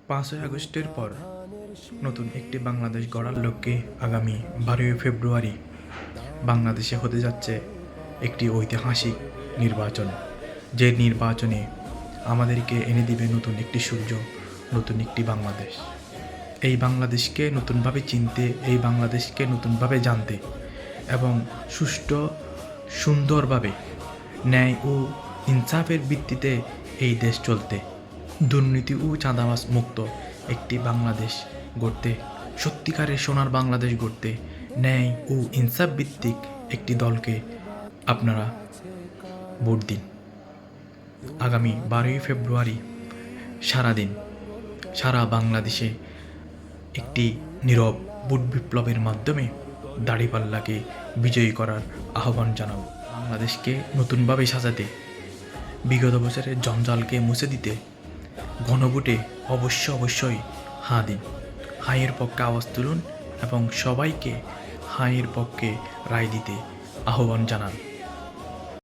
5ই আগস্টের পর নতুন একটি বাংলাদেশ গড়ার লক্ষ্যে আগামী 12ই ফেব্রুয়ারি বাংলাদেশে হতে যাচ্ছে একটি ঐতিহাসিক নির্বাচন, যে নির্বাচনে আমাদেরকে এনে দিবে নতুন একটি সূর্য, নতুন একটি বাংলাদেশ। এই বাংলাদেশকে নতুনভাবে চিনতে, এই বাংলাদেশকে নতুনভাবে জানতে এবং সুষ্ঠু সুন্দরভাবে ন্যায় ও ইনসাফের ভিত্তিতে এই দেশ চলতে, দুর্নীতি ও চাঁদাবাজ মুক্ত একটি বাংলাদেশ গড়তে, সত্যিকারের সোনার বাংলাদেশ গড়তে ন্যায় ও ইনসাফ ভিত্তিক একটি দলকে আপনারা ভোট দিন। আগামী 12ই ফেব্রুয়ারি সারাদিন সারা বাংলাদেশে একটি নীরব ভোট বিপ্লবের মাধ্যমে দাঁড়িপাল্লাকে বিজয়ী করার আহ্বান জানাব। বাংলাদেশকে নতুনভাবে সাজাতে, বিগত বছরের জঞ্জালকে মুছে দিতে গণভোটে অবশ্যই হাঁ দিন। হাঁয়ের পক্ষে আওয়াজ তুলুন এবং সবাইকে হাঁয়ের পক্ষে রায় দিতে আহ্বান জানান।